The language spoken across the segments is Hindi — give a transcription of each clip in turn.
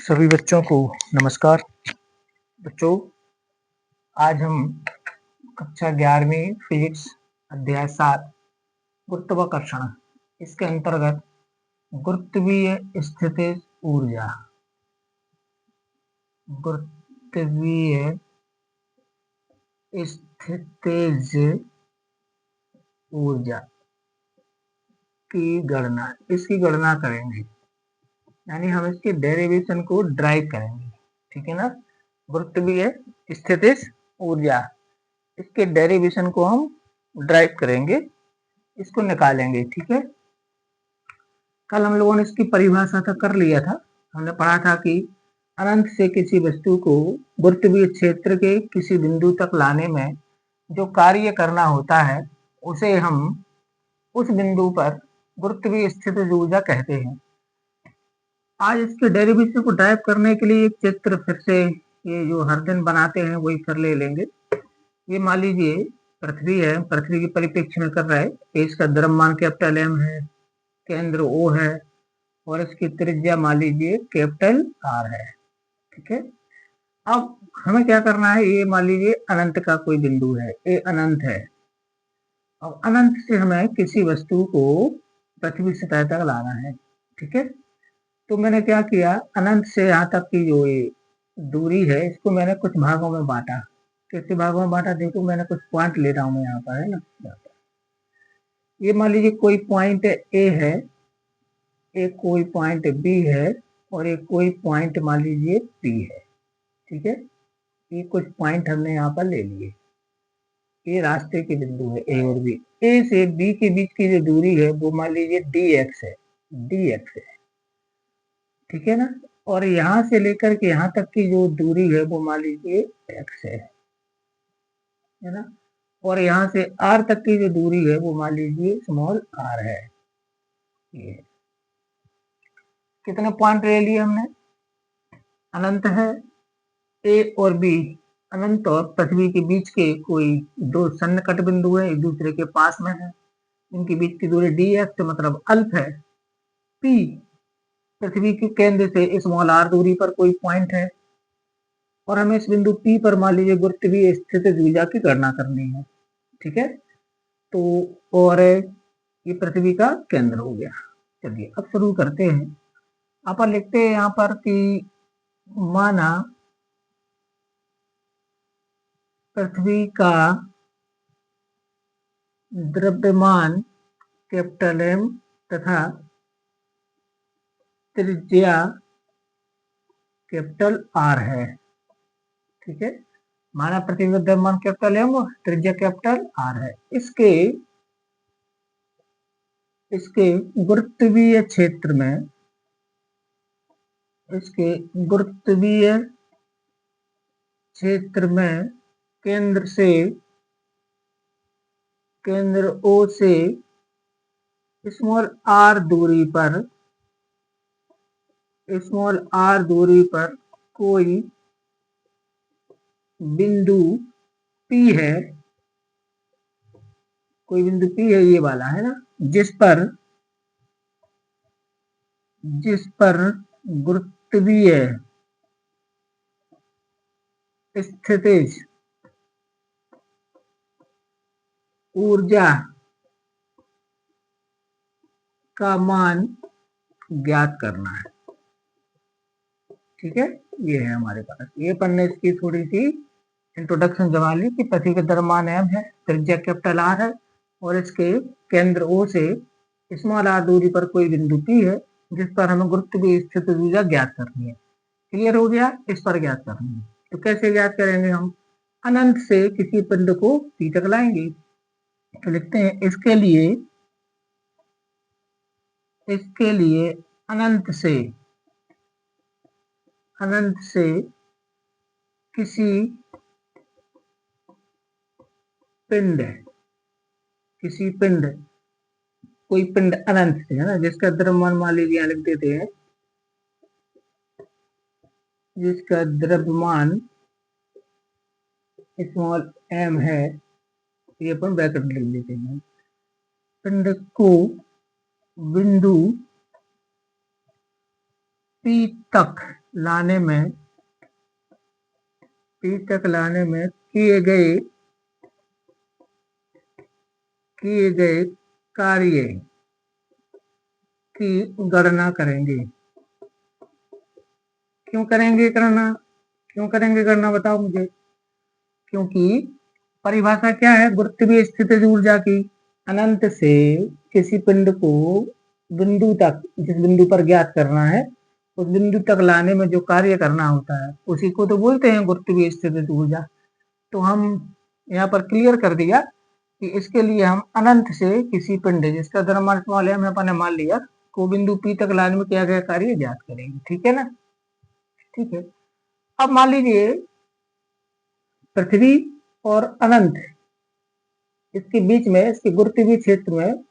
सभी बच्चों को नमस्कार। बच्चों, आज हम कक्षा 11वीं फिजिक्स अध्याय 7 गुरुत्वाकर्षण इसके अंतर्गत गुरुत्वीय स्थितिज ऊर्जा इसकी गणना करेंगे, यानी हम इसके डेरिवेशन को ड्राइव करेंगे। ठीक है ना। गुरुत्वीय स्थितिज ऊर्जा, इसके डेरिवेशन को हम ड्राइव करेंगे, इसको निकालेंगे। ठीक है। कल हम लोगों ने इसकी परिभाषा तक कर लिया था। हमने पढ़ा था कि अनंत से किसी वस्तु को गुरुत्वीय क्षेत्र के किसी बिंदु तक लाने में जो कार्य करना होता है उसे हम उस बिंदु पर गुरुत्वीय स्थितिज ऊर्जा कहते हैं। आज इसके डेरिवेशन को ड्राइव करने के लिए एक चित्र फिर से ये जो हर दिन बनाते हैं वही फिर ले लेंगे। ये मान लीजिए पृथ्वी है, पृथ्वी के परिप्रेक्ष्य में कर रहा है। इसका द्रव्यमान कैपिटल M है, केंद्र O है और इसकी त्रिज्या मान लीजिए कैपिटल R है। ठीक है। अब हमें क्या करना है, ये मान लीजिए अनंत का कोई बिंदु है, ये अनंत है। अब अनंत से हमें किसी वस्तु को पृथ्वी सतह तक लाना है। ठीक है। तो मैंने क्या किया, अनंत से यहाँ तक की जो ये दूरी है इसको मैंने कुछ भागों में बांटा। कैसे भागों में बांटा, देखो मैंने कुछ पॉइंट ले रहा हूँ मैं यहाँ पर, है ना। ये मान लीजिए कोई पॉइंट ए है, एक कोई पॉइंट बी है और एक कोई पॉइंट मान लीजिए पी है। ठीक है। ये कुछ पॉइंट हमने यहाँ पर ले लिए। ये रास्ते के बिंदु है ए और बी। ए से बी के बीच की जो दूरी है वो मान लीजिए dx है, dx है। ठीक है ना। और यहाँ से लेकर के यहाँ तक की जो दूरी है वो मान लीजिए x है ना। और यहाँ से r तक की जो दूरी है वो मान लीजिए स्मॉल r है। ये कितने पॉइंट ले लिए हमने, अनंत है ए और बी, अनंत और पृथ्वी के बीच के कोई दो सन्निकट बिंदु है, एक दूसरे के पास में है, इनके बीच की दूरी dx मतलब अल्फ है। p पृथ्वी के केंद्र से स्मॉल r दूरी पर कोई पॉइंट है और हमें इस बिंदु P पर मान लीजिए गुरुत्वीय स्थितिज ऊर्जा की गणना करनी है। ठीक है। तो और ये पृथ्वी का केंद्र हो गया। चलिए अब शुरू करते हैं। अपन लिखते हैं यहाँ पर कि माना पृथ्वी का द्रव्यमान कैपिटल M तथा त्रिज्या कैपिटल R है। ठीक है। माना पृथ्वी का द्रव्यमान कैपिटल M और त्रिज्या कैपिटल R है। इसके गुरुत्वीय क्षेत्र में, इसके गुरुत्वीय क्षेत्र में केंद्र O से स्मॉल r दूरी पर कोई बिंदु P है, कोई बिंदु P है, ये वाला है ना, जिस पर गुरुत्वीय स्थितिज ऊर्जा का मान ज्ञात करना है। ठीक है। ये है हमारे पास, ये पढ़ने इसकी थोड़ी सी इंट्रोडक्शन जमा ली कि पृथ्वी का द्रव्यमान M है, त्रिज्या कैपिटल R है और इसके केंद्र O से स्मॉल r दूरी पर कोई बिंदु P है जिस पर हमें गुरुत्वीय स्थितिज ऊर्जा ज्ञात करनी है। क्लियर हो गया। इस पर ज्ञात करनी है तो कैसे ज्ञात करेंगे, हम अनंत से किसी पिंड को P तक लाएंगे। तो लिखते हैं इसके लिए अनंत से किसी पिंड कोई पिंड अनंत से, है ना, जिसका द्रव्यमान मान लीजिए लिख देते हैं, जिसका द्रव्यमान स्मॉल m है, ये अपन ब्रैकेट लिख देते हैं। पिंड को बिंदु P तक लाने में P तक लाने में किए गए कार्य की गणना करेंगे। क्यों करेंगे गणना बताओ मुझे। क्योंकि परिभाषा क्या है गुरुत्वीय स्थितिज ऊर्जा की, अनंत से किसी पिंड को बिंदु तक, जिस बिंदु पर ज्ञात करना है उस बिंदु तक लाने में जो कार्य करना होता है उसी को तो बोलते हैं गुरुत्वीय स्थितिज ऊर्जा। तो हम यहाँ पर क्लियर कर दिया कि इसके लिए हम अनंत से किसी पिंड जिसका द्रव्यमान स्मॉल m अपन ने मान लिया को बिंदु P तक लाने में किया गया कार्य ज्ञात करेंगे। ठीक है ना, ठीक है। अब मान लीजिए पृथ्वी और अनंत, इसके बीच में, इसके गुरुत्वीय क्षेत्र में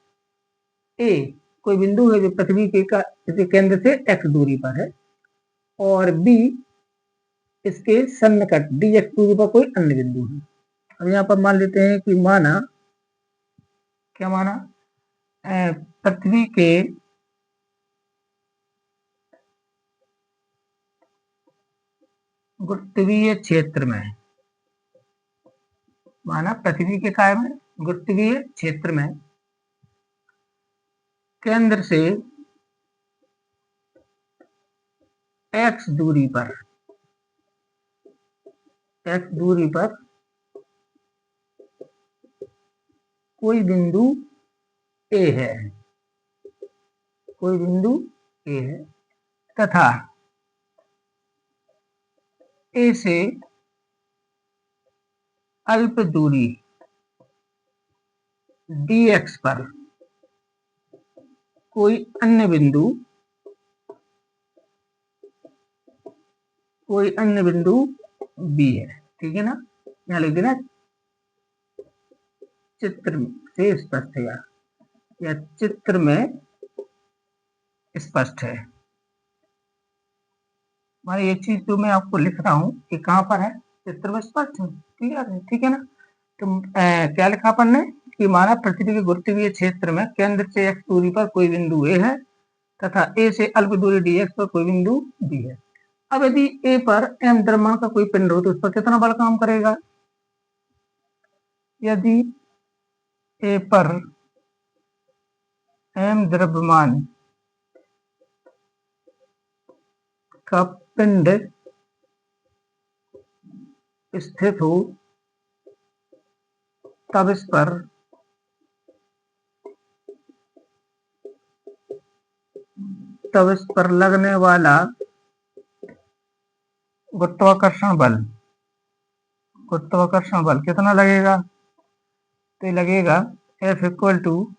ए कोई बिंदु है जो पृथ्वी के केंद्र से x दूरी पर है, और बी इसके सन्निकट dx दूरी पर कोई अन्य बिंदु है। अब यहाँ पर मान लेते हैं कि माना, क्या माना, पृथ्वी के गुरुत्वीय क्षेत्र में, माना पृथ्वी के काय में गुरुत्वीय क्षेत्र में केंद्र से x दूरी पर कोई बिंदु A है, तथा A से अल्प दूरी dx पर कोई अन्य बिंदु B है। ठीक है ना, यहाँ लिख देना चित्र से स्पष्ट है या चित्र में स्पष्ट है। ये चीज जो मैं आपको लिख रहा हूँ कि कहाँ पर है, चित्र में स्पष्ट है, क्लियर है। ठीक है ना, तो क्या लिखा अपन ने कि माना पृथ्वी के गुरुत्वीय क्षेत्र में केंद्र से x दूरी पर कोई बिंदु A है तथा A से अल्प दूरी dx पर कोई बिंदु B है। अब यदि A पर m द्रव्यमान का कोई पिंड हो तो उस पर कितना बल काम करेगा। यदि A पर m द्रव्यमान का पिंड स्थित हो तब इस पर लगने वाला गुरुत्वाकर्षण बल कितना लगेगा, तो लगेगा F equal to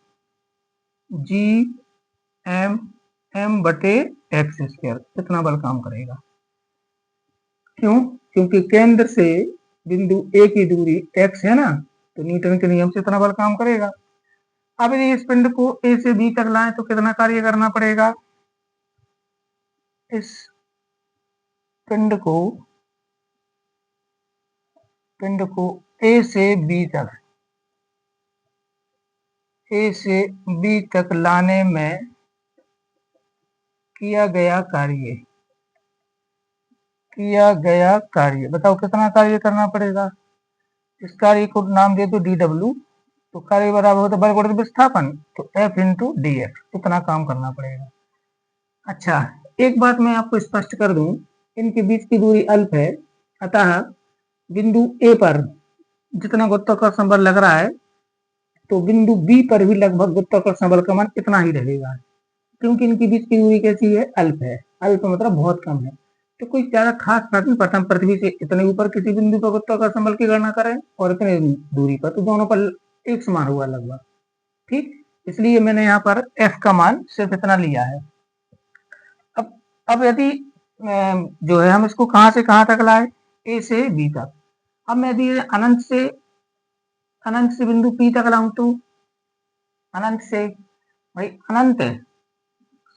G M M बटे एक्स स्क्वायर। कितना बल काम करेगा, क्यों, क्योंकि केंद्र से बिंदु ए की दूरी x है ना, तो न्यूटन के नियम से इतना बल काम करेगा। अब यदि इस पिंड को ए से बी तक लाएं तो कितना कार्य करना पड़ेगा। इस पिंड को ए से बी तक लाने में किया गया कार्य बताओ कितना कार्य करना पड़ेगा। इस कार्य को नाम दे दो dw, तो कार्य बराबर होता है बल गुणित विस्थापन, तो F इंटू dx, इतना काम करना पड़ेगा। अच्छा, एक बात मैं आपको स्पष्ट कर दूं, इनके बीच की दूरी अल्प है, अतः बिंदु A पर जितना गुरुत्वाकर्षण बल लग रहा है तो बिंदु B पर भी लगभग गुरुत्वाकर्षण बल का मान इतना ही रहेगा, क्योंकि इनके बीच की दूरी कैसी है, अल्प है। अल्प मतलब बहुत कम है, तो कोई ज्यादा खास बात नहीं। प्रथम पृथ्वी से इतने ऊपर किसी बिंदु पर गुरुत्वाकर्षण बल की गणना करें और इतने दूरी पर, तो दोनों पर एक समान हुआ लगभग। ठीक, इसलिए मैंने यहाँ पर F का मान सिर्फ इतना लिया है। अब यदि जो है हम इसको कहां से कहां तक लाए, A से B तक। अब मैं यदि अनंत से बिंदु P तक लाऊं तो अनंत से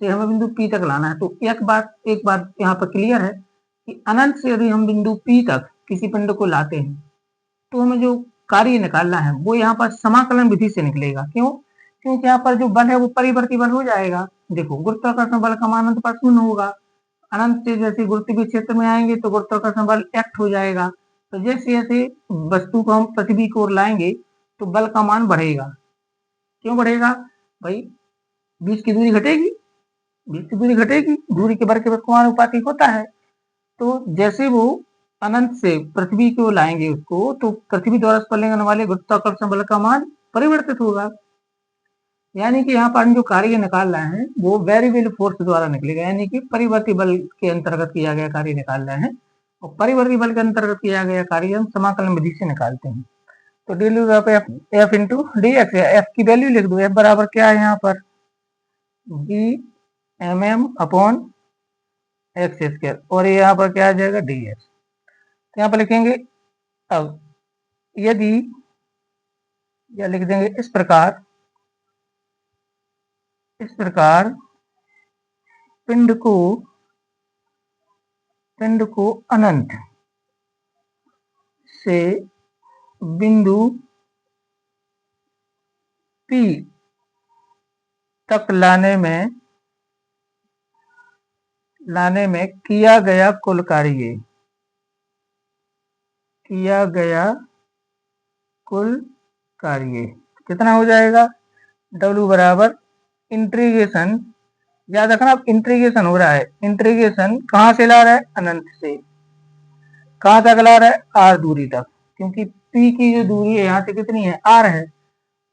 हमें बिंदु P तक लाना है, तो एक बात यहाँ पर क्लियर है कि अनंत से यदि हम बिंदु P तक किसी पिंड को लाते हैं तो हमें जो कार्य निकालना है वो यहाँ पर समाकलन विधि से निकलेगा। क्यों, क्योंकि यहाँ पर जो बल है वो परिवर्ती बल हो जाएगा। देखो, गुरुत्वाकर्षण बल का मान अंत पर शून्य होगा, अनंत से जैसे गुरुत्वीय क्षेत्र में आएंगे तो गुरुत्वाकर्षण बल एक्ट हो जाएगा। तो जैसे जैसे वस्तु को हम पृथ्वी की ओर लाएंगे तो बल का मान बढ़ेगा। क्यों बढ़ेगा भाई? बीच की दूरी घटेगी, बीच की दूरी घटेगी, दूरी के वर्ग के समानुपातिक होता है। तो जैसे वो अनंत से पृथ्वी की ओर लाएंगे उसको, तो पृथ्वी द्वारा उस पर लगने वाले गुरुत्वाकर्षण बल का मान परिवर्तित होगा। यानी कि यहाँ पर हम जो कार्य निकाल रहे हैं वो वेरिएबल फोर्स द्वारा निकलेगा, यानी कि परिवर्ती बल के अंतर्गत किया गया कार्य निकाल रहे हैं। और परिवर्ती बल के अंतर्गत किया गया कार्य हम समाकलन विधि से निकालते हैं। तो D of F into D X, F की वैल्यू लिख दो। एफ बराबर क्या है यहाँ पर? G M M upon X square, और यहाँ पर क्या आ जाएगा? D X. तो यहाँ पर लिखेंगे, अब यदि या लिख देंगे इस प्रकार, इस प्रकार पिंड को अनंत से बिंदु P तक लाने में किया गया कुल कार्य, कितना हो जाएगा? W बराबर इंटीग्रेशन, याद रखना अब इंटीग्रेशन हो रहा है। इंटीग्रेशन कहां से ला रहा है? अनंत से। कहां तक ला रहा है? R दूरी तक, क्योंकि P की जो दूरी है यहाँ से कितनी है? R है।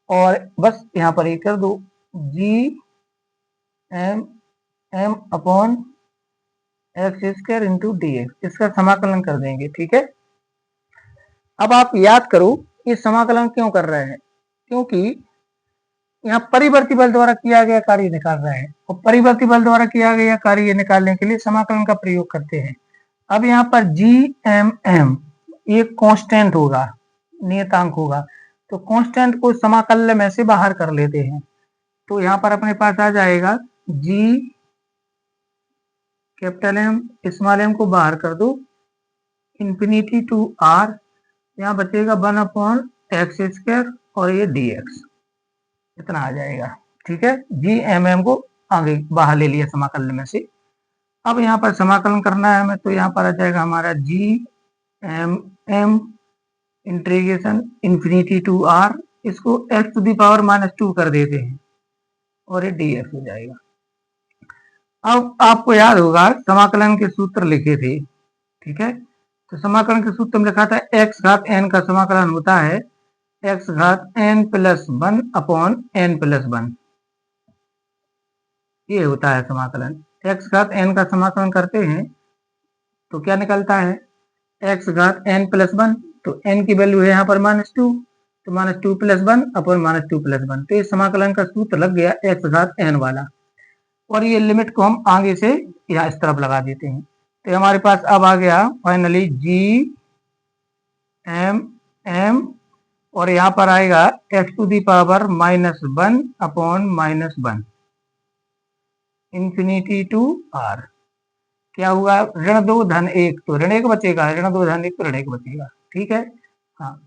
और बस यहाँ पर एक कर दो, G M upon X square into D X, इसका समाकलन कर देंगे। ठीक है, अब आप याद करो ये समाकलन क्यों कर रहे हैं? क्योंकि यहाँ परिवर्ती बल द्वारा किया गया कार्य निकाल रहे हैं, और परिवर्ती बल द्वारा किया गया कार्य निकालने के लिए समाकलन का प्रयोग करते हैं। अब यहाँ पर जी एम एम ये कांस्टेंट होगा, नियतांक होगा, तो कांस्टेंट को समाकलन में से बाहर कर लेते हैं। तो यहाँ पर अपने पास आ जाएगा G capital M small M को बाहर कर दो, इंफिनिटी टू आर, यहाँ बचेगा 1 एक्स स्क्वायर और ये डी एक्स, इतना आ जाएगा। ठीक है, जी एम एम को आगे बाहर ले लिया समाकलन में से। अब यहाँ पर समाकलन करना है हमें, तो यहाँ पर आ जाएगा हमारा G M M integration infinity to R, इसको एक्स टू दी पावर -2 कर देते हैं और ये डी एक्स हो जाएगा। अब आपको याद होगा समाकलन के सूत्र लिखे थे। ठीक है, तो समाकलन के सूत्र में लिखा था एक्स घात एन का समाकलन होता है एक्स घात N plus 1 upon N plus 1, ये होता है समाकलन। एक्स घात एन का समाकलन करते हैं तो क्या निकलता है? एक्स घात एन प्लस 1, तो एन की वैल्यू है यहाँ पर -2, तो -2 प्लस 1 अपॉन -2 प्लस 1, तो ये समाकलन का सूत्र लग गया एक्स घात एन वाला। और ये लिमिट को हम आगे से यहाँ इस तरफ लगा देते हैं, तो हमारे पास अब आ गया फाइनली जी एम एम, और यहाँ पर आएगा X to the power -1 upon -1 infinity to R. क्या हुआ? ऋण 2 धन 1, तो ऋण 1 बचेगा, ऋण 2 धन 1 तो ऋण 1 बचेगा। ठीक है, हाँ।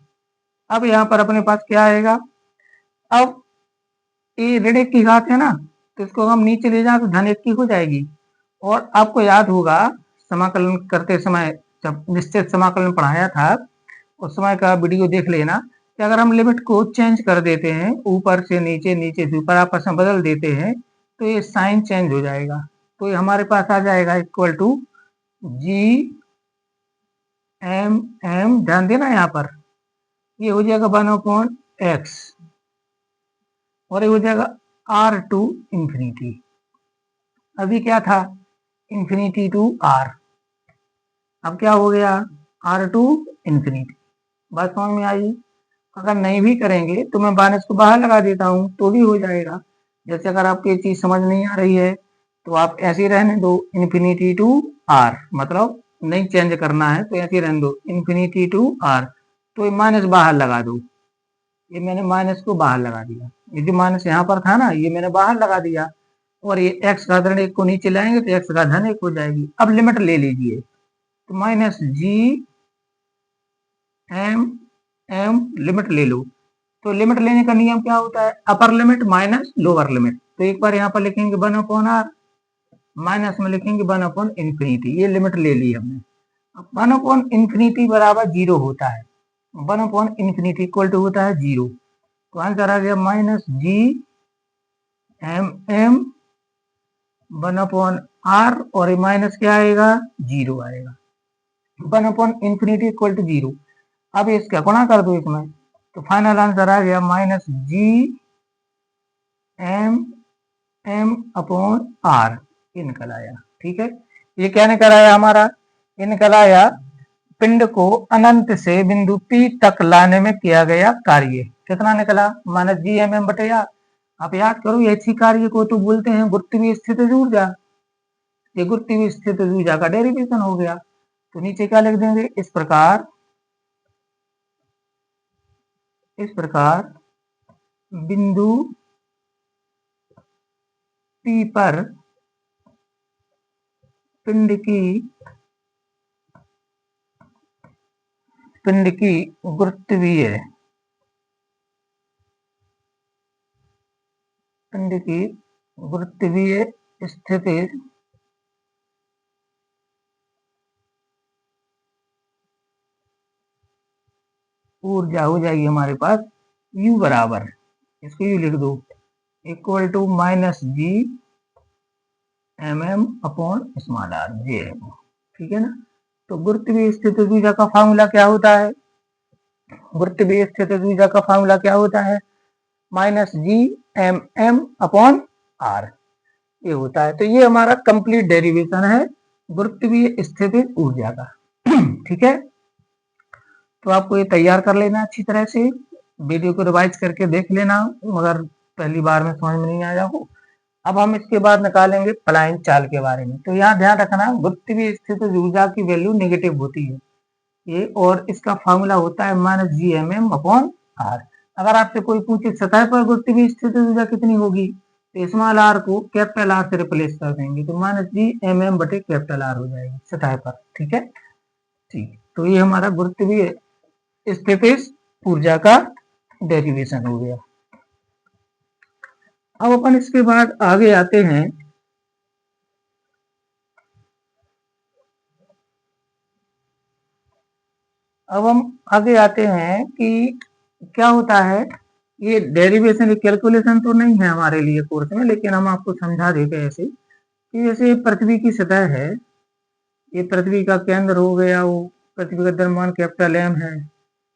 अब यहाँ पर अपने पास क्या आएगा? अब ये ऋण 1 की घात है ना, तो इसको हम नीचे ले जाए तो धन 1 की हो जाएगी। और आपको याद होगा समाकलन करते समय जब निश्चित समाकलन पढ़ाया था उस समय का वीडियो देख लेना, कि अगर हम लिमिट को चेंज कर देते हैं, ऊपर से नीचे, नीचे से ऊपर आपस में बदल देते हैं, तो ये साइन चेंज हो जाएगा। तो ये हमारे पास आ जाएगा equal to G M M, ध्यान देना यहाँ पर, ये हो जाएगा 1/x और ये हो जाएगा r टू इंफिनिटी। अभी क्या था? इंफिनिटी टू r, अब क्या हो गया? r to infinity. बात समझ में आई? अगर नहीं भी करेंगे तो मैं माइनस को बाहर लगा देता हूँ तो भी हो जाएगा। जैसे अगर आपको ये चीज समझ नहीं आ रही है तो आप ऐसे ही रहने दो, इंफिनिटी टू आर, मतलब नहीं चेंज करना है तो ऐसे ही रहने दो, इंफिनिटी टू आर। तो ये माइनस बाहर लगा दो, ये मैंने माइनस को बाहर लगा दिया, ये जो माइनस यहाँ पर था ना ये मैंने बाहर लगा दिया, और ये एक्स का धन 1 को नीचे लाएंगे तो एक्स का धन 1 हो जाएगी। अब लिमिट ले लीजिए, तो minus G M M limit ले लो। तो लिमिट लेने का नियम क्या होता है? Upper limit minus lower limit. तो एक बार यहाँ पर लिखेंगे 1/r, माइनस में लिखेंगे 1/इन्फिनिटी, ये लिमिट ले ली हमने। अब 1/इन्फिनिटी बराबर 0 होता है, 1/इन्फिनिटी इक्वल टू होता है 0, तो आंसर आ गया -GMM 1/R, और ये माइनस क्या आएगा, 0 आएगा। 1/इन्फिनिटी इक्वल टू 0। अब इसका गुणा कर दो इसमें, तो फाइनल आंसर आ गया -GMM/R, ये निकल आया। ठीक है, ये क्या निकल आया हमारा, ये निकल आया पिंड को अनंत से बिंदु P तक लाने में किया गया कार्य। कितना निकला, -GMM/R। आप याद करो, ऐसी कार्य को तो बोलते हैं गुरुत्वीय स्थितिज ऊर्जा। ये गुरुत्वीय स्थितिज ऊर्जा का डेरिवेशन हो गया। तो नीचे क्या लिख देंगे, इस प्रकार बिंदु P पर पिंड की गुरुत्वीय स्थिति ऊर्जा हो जाएगी हमारे पास U बराबर, इसको U लिख दो, इक्वल टू -GMM/R, ये है। ठीक है ना, तो गुरुत्वीय स्थितिज ऊर्जा का फार्मूला क्या होता है, गुरुत्वीय स्थितिज ऊर्जा का फार्मूला क्या होता है, -GMM/R, ये होता है। तो ये हमारा कंप्लीट डेरिवेशन है गुरुत्वीय स्थितिज ऊर्जा का। ठीक है, तो आपको ये तैयार कर लेना अच्छी तरह से, वीडियो को रिवाइज करके देख लेना अगर पहली बार में समझ में नहीं आया हो। अब हम इसके बाद निकालेंगे पलायन चाल के बारे में। तो यहाँ ध्यान रखना, गुरुत्वीय स्थितिज ऊर्जा की वैल्यू नेगेटिव होती है ये, और इसका फार्मूला होता है -GMM/R। अगर आपसे कोई पूछे सतह पर गुरुत्वीय स्थितिज ऊर्जा कितनी होगी, तो स्मॉल r को कैपिटल R से रिप्लेस कर देंगे, तो -GMM/R हो जाएगी सतह पर। ठीक है, ठीक, तो ये हमारा गुरुत्वीय स्थितिज ऊर्जा का डेरिवेशन हो गया। अब अपन इसके बाद आगे आते हैं, अब हम आगे आते हैं कि क्या होता है, ये डेरिवेशन कैलकुलेशन तो नहीं है हमारे लिए कोर्स में, लेकिन हम आपको समझा देते ऐसे कि जैसे पृथ्वी की सतह है, ये पृथ्वी का केंद्र हो गया, वो पृथ्वी का द्रव्यमान कैपिटल M है,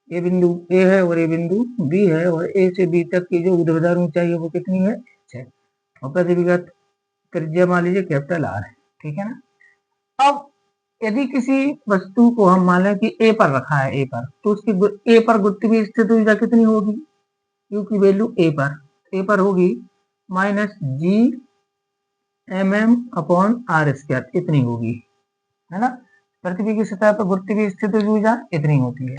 ये बिंदु A है और ये बिंदु B है, और A से B तक की जो ऊर्ध्वाधर ऊंचाई है वो कितनी है, 6, और पृथ्वी का त्रिज्या मान लीजिए कैपिटल R है। ठीक है ना, अब यदि किसी वस्तु को हम मान लें कि A पर रखा है, A पर, तो उसकी A पर गुरुत्वीय स्थितिज ऊर्जा कितनी होगी, U की वैल्यू A पर होगी -GMM/R², इतनी होगी, है ना। पृथ्वी की सतह पर गुरुत्वीय स्थितिज ऊर्जा इतनी होती है,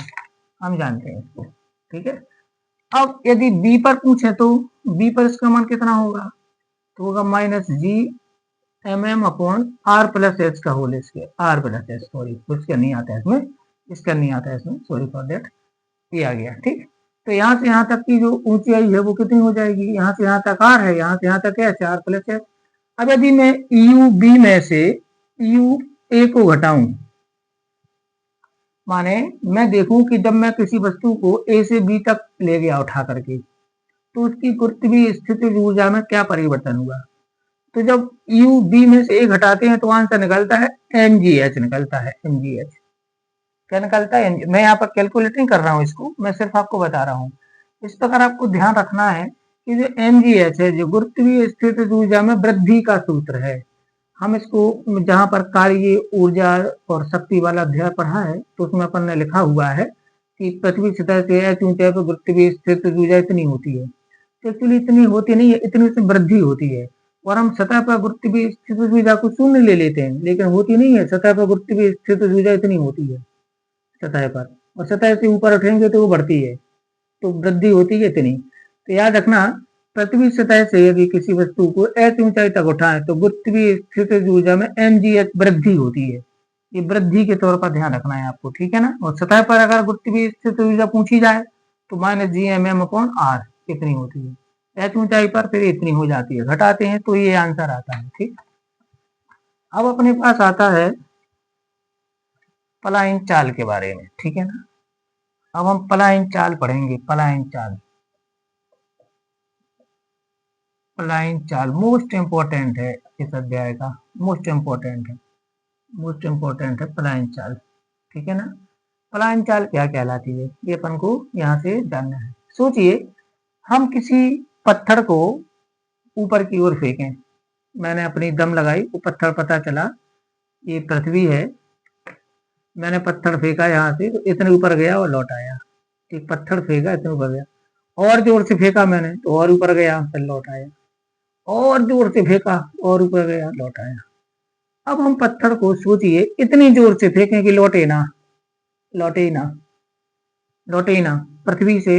हम जानते हैं इसको। ठीक है, अब यदि B पर पूछे तो B पर इसका मान कितना होगा, तो होगा -GMM/R+H का होल स्क्वायर, R+H, सॉरी इसका नहीं आता है इसमें, सॉरी फॉर दैट, ये आ गया। ठीक, तो यहाँ से यहाँ तक की जो ऊंचाई है वो कितनी हो जाएगी, यहाँ से यहाँ तक R है, यहाँ से यहाँ तक है R+H। अब यदि मैं UB में से UA को घटाऊं, माने मैं देखूं कि जब मैं किसी वस्तु को A से B तक ले गया उठा करके, तो उसकी गुरुत्वीय स्थितिज ऊर्जा में क्या परिवर्तन हुआ, तो जब UB में से A घटाते हैं तो आंसर निकलता है MGH, क्या निकलता है, मैं यहाँ पर कैलकुलेट नहीं कर रहा हूँ इसको, मैं सिर्फ आपको बता रहा हूँ। इस प्रकार आपको ध्यान रखना है कि जो MGH है, जो गुरुत्वीय स्थितिज ऊर्जा में वृद्धि का सूत्र है, हम इसको जहाँ पर कार्य, ऊर्जा और शक्ति वाला अध्याय पढ़ा है, तो उसमें अपन ने लिखा हुआ है कि पृथ्वी सतह से h ऊंचाई पर गुरुत्वीय स्थितिज ऊर्जा इतनी होती है, तो एक्चुअली इतनी होती नहीं है, इतनी से वृद्धि होती है, और हम सतह पर गुरुत्वीय स्थितिज ऊर्जा को शून्य ले लेते हैं, लेकिन होती नहीं है, सतह पर गुरुत्वीय स्थितिज ऊर्जा इतनी होती है सतह पर, और सतह से ऊपर उठेंगे तो वो बढ़ती है, तो वृद्धि होती है इतनी। तो याद रखना, पृथ्वी सतह से यदि किसी वस्तु को h ऊंचाई तक उठाएं तो गुरुत्वीय स्थितिज ऊर्जा में MGH वृद्धि होती है, ये वृद्धि के तौर पर ध्यान रखना है आपको। ठीक है ना, और सतह पर अगर गुरुत्वीय स्थितिज ऊर्जा पूछी जाए तो -GMM/R कितनी होती है, h ऊंचाई पर फिर इतनी हो जाती है, घटाते हैं तो ये आंसर आता है। ठीक, अब अपने पास आता है पलायन चाल के बारे में, ठीक है ना। अब हम पलायन चाल पढ़ेंगे। पलायन चाल, पलायन चाल मोस्ट इंपॉर्टेंट है इस अध्याय का, मोस्ट इंपॉर्टेंट है, मोस्ट इंपॉर्टेंट है पलायन चाल, ठीक है ना। पलायन चाल क्या कहलाती है ये अपन को यहाँ से जानना है। सोचिए हम किसी पत्थर को ऊपर की ओर फेंकें, मैंने अपनी दम लगाई, वो पत्थर पता चला ये पृथ्वी है, मैंने पत्थर फेंका यहाँ से तो इतने ऊपर गया और लौट आया। एक पत्थर फेंका इतने ऊपर गया, और जोर से फेंका मैंने तो और ऊपर गया फिर लौट आया, और जोर से फेंका और ऊपर गया लौट आया। अब हम पत्थर को सोचिए इतनी जोर से फेंकें कि लौटे ना, लौटे ही ना, लौटे ही ना, पृथ्वी से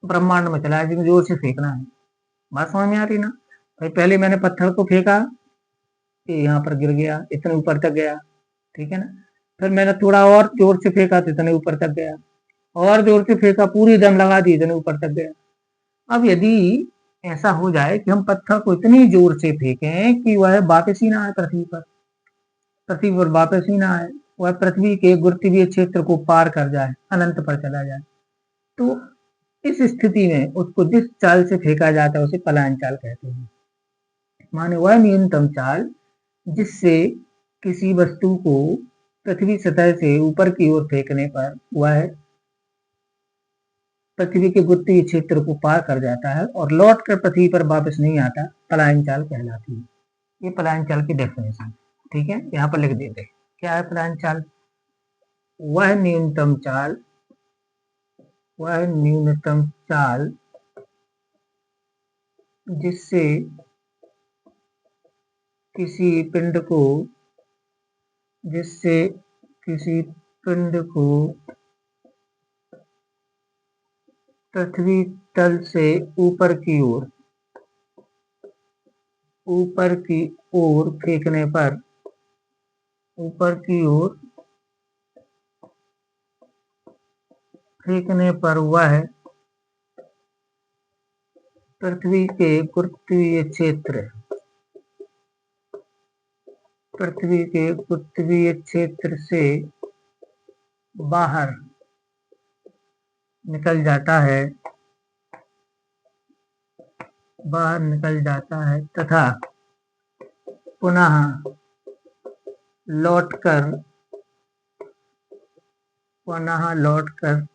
ब्रह्मांड में चला है, जोर से फेंकना है। बात समझ में आ रही ना। भाई पहले मैंने पत्थर को फेंका, ये यहाँ पर गिर गया, इतने ऊपर तक गया, ठीक है ना। फिर मैंने थोड़ा और जोर से फेंका तो इतने ऊपर तक गया, और जोर से फेंका, पूरी दम लगा दी, इतने ऊपर तक गया। अब यदि ऐसा हो जाए कि हम पत्थर को इतनी जोर से फेंकें कि वह वापस ही ना आए पृथ्वी पर, पृथ्वी पर वापस ही ना आए, वह पृथ्वी के गुरुत्वीय क्षेत्र को पार कर जाए, अनंत पर चला जाए, तो इस स्थिति में उसको जिस चाल से फेंका जाता है उसे पलायन चाल कहते हैं। माने वह न्यूनतम चाल जिससे किसी वस्तु को पृथ्वी सतह से ऊपर की ओर फेंकने पर वह पृथ्वी के गुरुत्वीय क्षेत्र को पार कर जाता है और लौट कर पृथ्वी पर वापस नहीं आता, पलायन चाल कहलाती है। ये पलायन चाल की डेफिनेशन, ठीक है, यहाँ पर लिख देते हैं। क्या है पलायन चाल? वह न्यूनतम चाल, वह न्यूनतम चाल जिससे किसी पिंड को, जिससे किसी पिंड को पृथ्वी तल से ऊपर की ओर, ऊपर की ओर फेंकने पर, ऊपर की ओर फेंकने पर वह पृथ्वी के गुरुत्वीय क्षेत्र, पृथ्वी के गुरुत्वीय क्षेत्र से बाहर निकल जाता है, बाहर निकल जाता है तथा पुनः लौटकर, पुनः लौटकर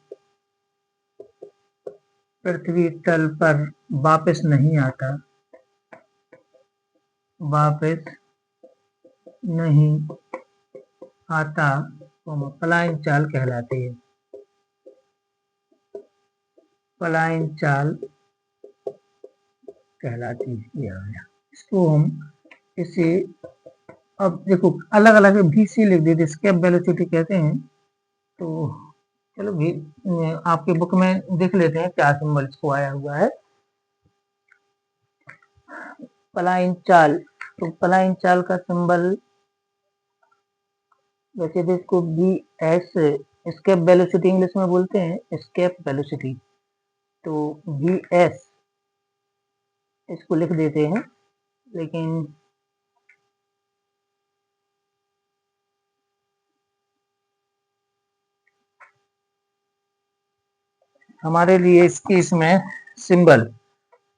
पृथ्वी तल पर वापस नहीं आता, वापस नहीं आता, तो पलायन चाल कहलाती है। पलायन चाल कहलाती है। इसको हम इसे, अब देखो अलग अलग VC लिख देते, स्केप वेलोसिटी कहते हैं। तो चलो भी आपके बुक में देख लेते हैं क्या सिंबल इसको आया हुआ है। पलायन चाल, तो पलायन चाल का सिंबल वैसे भी इसको BS, स्केप वेलोसिटी इंग्लिश में बोलते हैं, स्केप वेलोसिटी, तो BS इसको लिख देते हैं। लेकिन हमारे लिए इसकी, इसमें सिंबल,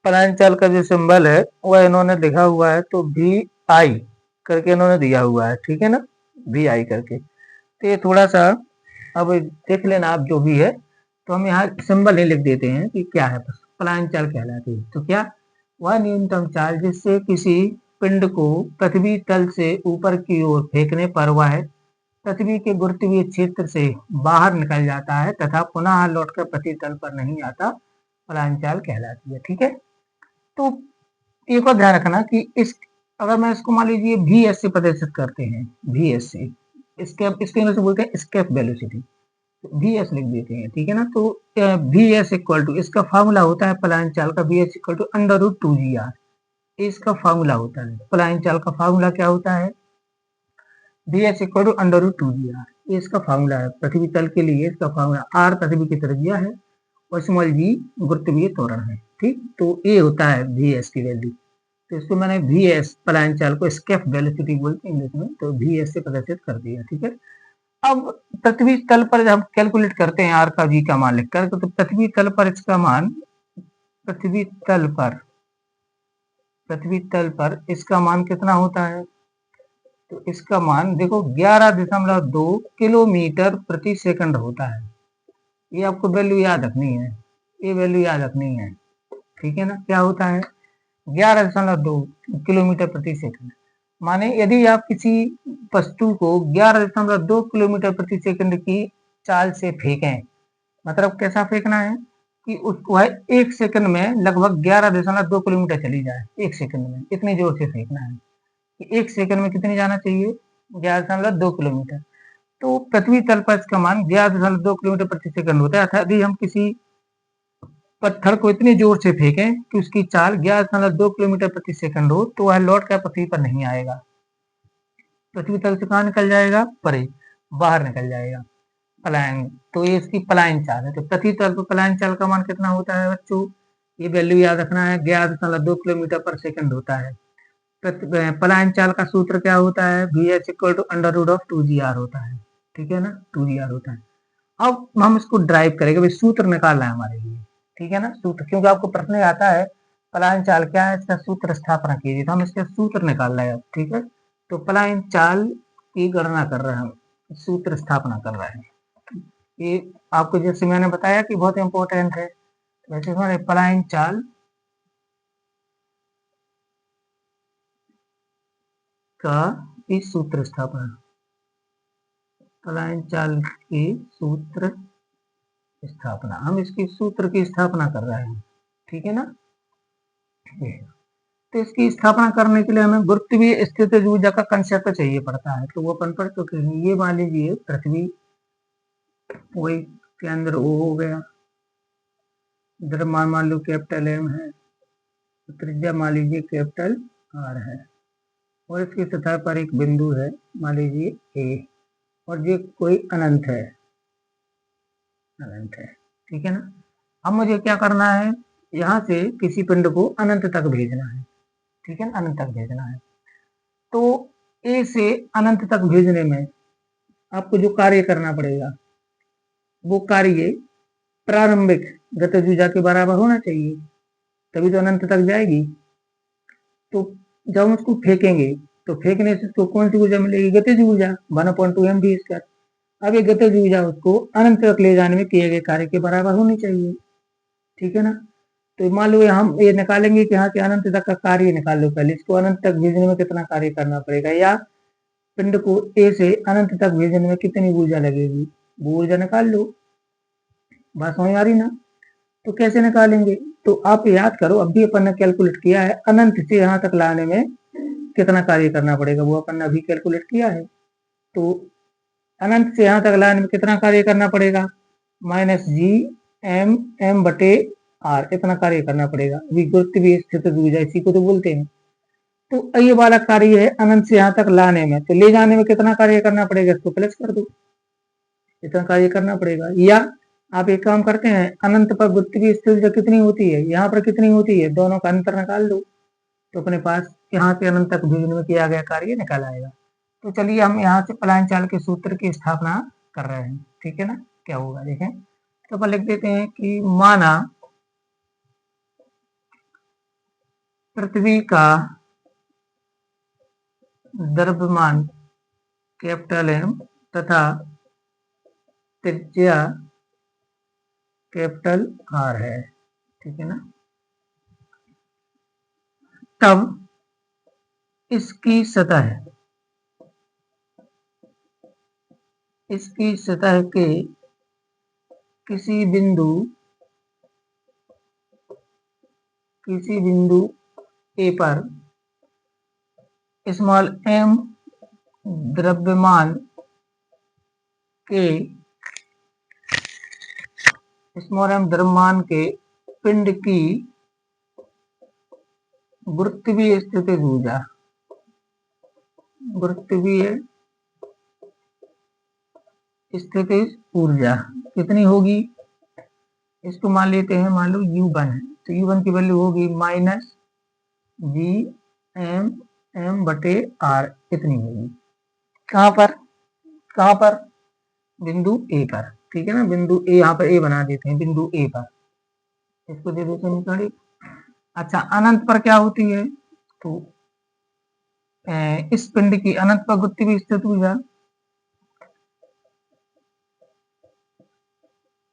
पलायन चाल का जो सिंबल है वह इन्होंने लिखा हुआ है, तो VI करके इन्होंने दिया हुआ है, ठीक है ना, VI करके। तो ये थोड़ा सा अब देख लेना आप जो भी है, तो हम यहाँ सिंबल ही लिख देते हैं कि क्या है, बस पलायन चाल कहलाती है। तो क्या? वह न्यूनतम चाल जिससे किसी पिंड को पृथ्वी तल से ऊपर की ओर फेंकने पर वह पृथ्वी के गुरुत्वीय क्षेत्र से बाहर निकल जाता है तथा पुनः लौटकर पृथ्वी तल पर नहीं आता, पलायन चाल कहलाती है, ठीक है। तो एक और ध्यान रखना कि इस, अगर मैं इसको मान लीजिए VS से प्रदर्शित करते हैं, VS से, स्केप, इसके इंग्लिश में बोलते हैं स्केप वेलोसिटी, VS लिख देते हैं, ठीक है ना। तो VS इक्वल टू, इसका फॉर्मूला होता है पलायन चाल का, VS इक्वल टू √2GR, इसका फॉर्मूला होता है। पलायन चाल का फॉर्मूला क्या होता है? VS इक्वल टू √2GR, ये इसका फॉर्मूला है पृथ्वी तल के लिए। इसका फॉर्मूला R पृथ्वी की त्रिज्या है और स्मॉल g गुरुत्वीय त्वरण है, ठीक। तो ये होता है VS की वैल्यू। तो इसको मैंने VS पलायन चाल को एस्केप वेलोसिटी बोलते हैं इंग्लिश में, तो VS से प्रदर्शित कर दिया। ठीक है, अब पृथ्वी तल पर जब हम कैलकुलेट करते हैं आर का जी का मान लिखकर, तो पृथ्वी तल पर इसका मान, पृथ्वी तल पर इसका मान कितना होता है, तो इसका मान देखो 11.2 किलोमीटर प्रति सेकंड होता है। ये आपको वैल्यू याद रखनी है, ये वैल्यू याद रखनी है। ठीक है ना, क्या होता है 11.2 किलोमीटर प्रति सेकंड। माने यदि आप किसी वस्तु को 11.2 किलोमीटर प्रति सेकंड की चाल से फेंकें, मतलब कैसा फेंकना है कि उसको है 1 सेकंड में लगभग 11.2 किलोमीटर चली जाए, 1 सेकंड में इतनी जोर से फेंकना है कि 1 सेकंड में कितनी जाना चाहिए 11.2 किलोमीटर। तो पृथ्वी तल पर इसका मान 11.2 किलोमीटर प्रति सेकंड होता है। अर्थात यदि हम किसी पत्थर को इतनी जोर से फेंकें कि उसकी चाल 11.2 किलोमीटर प्रति सेकंड हो, तो वह लौट कर पृथ्वी पर नहीं आएगा, पृथ्वी तल से कहाँ निकल जाएगा, परे बाहर निकल जाएगा, पलायन। तो ये इसकी पलायन चाल है। तो पृथ्वी तल पर पलायन चाल का मान कितना होता है बच्चों, ये वैल्यू याद रखना है, 11.2 किलोमीटर पर सेकंड होता है। पलायन चाल का सूत्र क्या होता है, VH equal to under root of 2GR होता है। ठीक है ना, 2GR होता है। अब हम इसको ड्राइव करेंगे, भाई सूत्र निकालना है हमारे लिए। ठीक है ना, सूत्र, क्योंकि आपको प्रश्न आता है पलायन चाल क्या है, इसका सूत्र स्थापना कीजिए, तो हम इसका सूत्र निकाल रहे हैं। ठीक है, तो पलायन चाल की गणना कर रहे हैं हम, सूत्र स्थापना कर रहे हैं। ये आपको जैसे मैंने बताया कि बहुत इंपॉर्टेंट है। वैसे हमारे पलायन चाल का इस सूत्र स्थापना, पलायन चाल की सूत्र स्थापना, हम इसकी सूत्र की स्थापना कर रहे हैं। ठीक है ना, तो इसकी स्थापना करने के लिए हमें गुरुत्वीय स्थितिज ऊर्जा का कंसेप्ट चाहिए पड़ता है, तो वो अपन पढ़ चुके हैं। ये मान लीजिए पृथ्वी, वही केंद्र O हो गया, द्रव्यमान मान लो कैपिटल M है, त्रिज्या मान लीजिए कैपिटल R है, और इसकी सतह पर एक बिंदु है मान लीजिए A, और ये कोई अनंत है, अनंत है। ठीक है ना, अब मुझे क्या करना है, यहाँ से किसी पिंड को अनंत तक भेजना है। ठीक है ना, अनंत तक भेजना है। तो A से अनंत तक भेजने में आपको जो कार्य करना पड़ेगा, वो कार्य प्रारंभिक गतिज ऊर्जा के बराबर होना चाहिए, तभी तो अनंत तक जाएगी। तो जब हम उसको फेंकेंगे, तो फेंकने से उसको कौन सी ऊर्जा मिलेगी, गतिज ऊर्जा 1/2 mv²। अब ये गतिज ऊर्जा उसको अनंत तक ले जाने में किए गए कार्य के बराबर होनी चाहिए। ठीक है ना, तो मान लो हम ये निकालेंगे कि यहाँ से अनंत तक का कार्य निकाल लो, पहले इसको अनंत तक भेजने में कितना कार्य करना पड़ेगा, या पिंड को A से अनंत तक भेजने में कितनी ऊर्जा लगेगी, वो ऊर्जा निकाल लो। बात समझ आ रही ना, तो कैसे निकालेंगे, तो आप याद करो, अभी अपन ने कैलकुलेट किया है अनंत से यहाँ तक लाने में कितना कार्य करना पड़ेगा, वो अपन ने अभी कैलकुलेट किया है। तो अनंत से यहाँ तक लाने में कितना कार्य करना पड़ेगा, -GM/m/r, इतना कार्य करना पड़ेगा। गुरुत्वीय स्थितिज ऊर्जा इसी को तो बोलते हैं। तो ये वाला कार्य है अनंत से यहाँ तक लाने में, तो ले जाने में कितना कार्य करना पड़ेगा, इसको प्लस कर दो, इतना कार्य करना पड़ेगा। या आप एक काम करते हैं, अनंत पर गुरुत्वीय स्थिति ऊर्जा कितनी होती है, यहाँ पर कितनी होती है, दोनों का अंतर निकाल दो, तो अपने पास यहाँ से अनंत तक भेजने में किया गया कार्य निकल आएगा। तो चलिए हम यहाँ से पलायन चाल के सूत्र की स्थापना कर रहे हैं। ठीक है ना, क्या होगा देखें, तो अपन लिख देते हैं कि माना पृथ्वी का द्रव्यमान कैपिटल M तथा त्रिज्या कैपिटल R है। ठीक है ना, तब इसकी सतह के किसी बिंदु A पर स्मॉल m द्रव्यमान के पिंड की गुरुत्वीय स्थितिज ऊर्जा कितनी होगी, इसको मान लेते हैं, मान लो U1 है, तो U1 की वैल्यू होगी -GM/m एम एम बटे आर इतनी होगी। कहाँ पर, कहाँ पर, बिंदु ए पर, ठीक है ना, बिंदु ए, यहाँ पर ए बना देते हैं, बिंदु ए पर, इसको दे देते हैं निकाली। अच्छा, अनंत पर क्या होती है, तो इस पिंड की अनंत पर गुत्ती भी स्थित हुई है,